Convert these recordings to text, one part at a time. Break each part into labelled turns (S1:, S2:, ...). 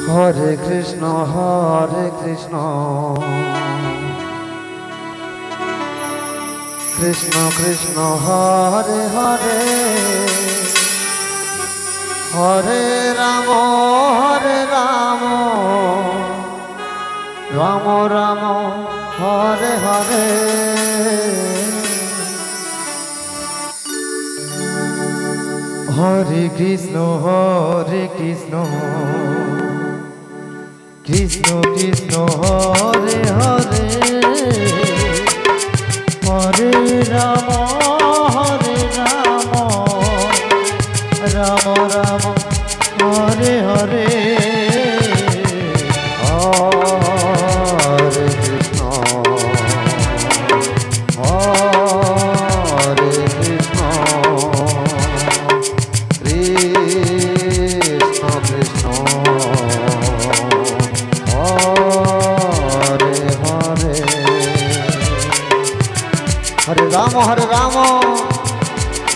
S1: Hare Krishna Krishna Krishna Hare Hare Hare Ram Ram Ram Hare Hare Hare Krishna Krishna Krishna Hare Hare Hare Ram Ram Ram Hare Hare Hare Krishna Krishna Krishna Hare Hare Hare Ram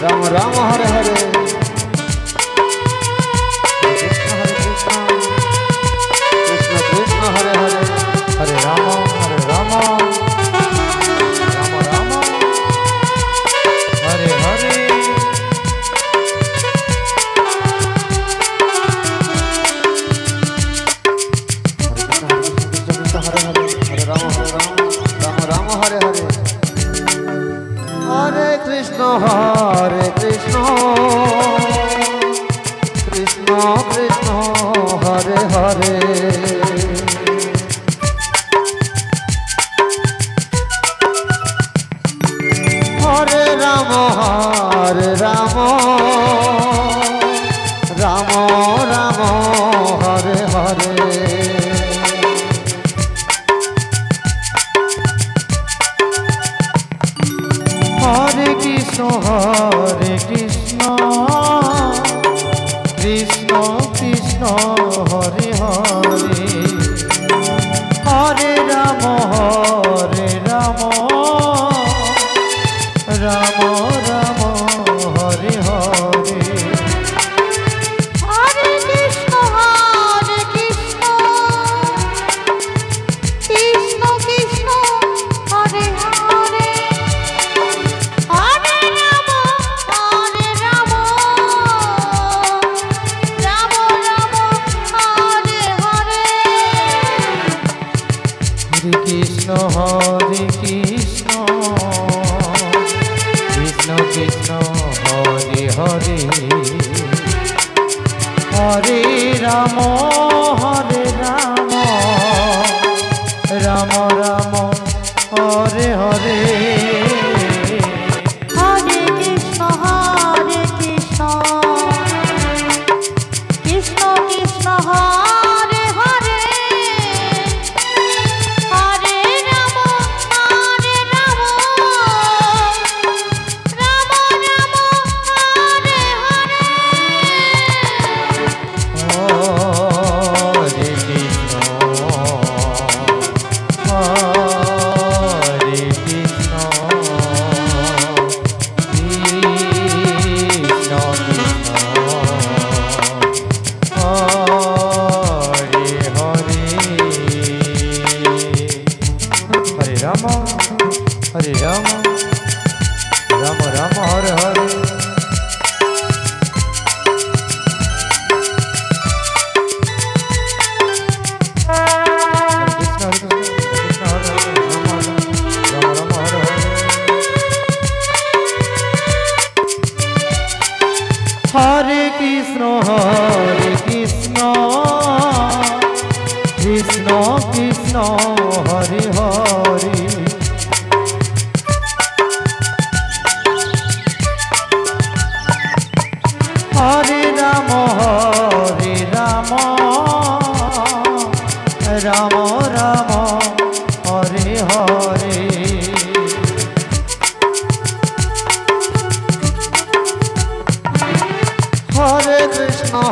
S1: Ram Ram Hare Hare Krishna Krishna Hare Hare Hare Ram Ram Ram Hare Hare Krishna Krishna Krishna Hare Hare Hare Ram Ram Ram Hare Hare Hare Krishna Krishna Krishna Hare Hare Hare Ram Ram Ram Hare Hare
S2: Hare Krishna Krishna Krishna Hare Hare Hare Ram Ram Ram Hare Hare
S1: Hare Krishna Krishna Krishna Krishna Hare Hare Hare Ram Ram Ram Hare Hare
S2: Hare Krishna Krishna Krishna Hare Hare Hare Ram Ram Ram Hare Hare
S1: Hare Krishna Krishna Hare Ram Ram Ram Hare Hare Hare Krishna Krishna Krishna Hare Hare Hare Ram Ram Ram Hare Hare Hare Krishna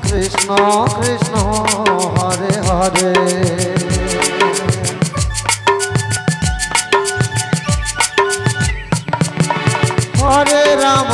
S1: Krishna Krishna Hare Hare Hare Ram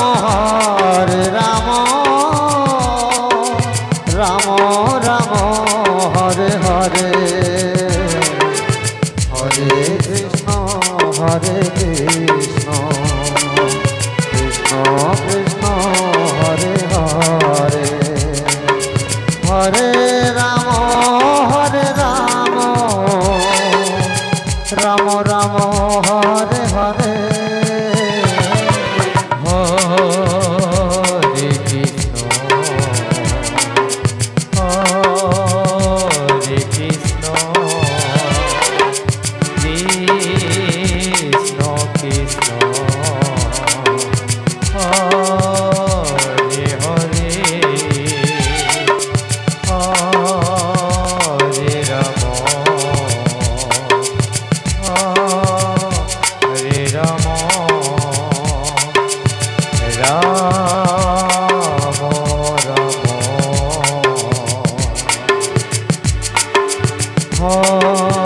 S1: Ram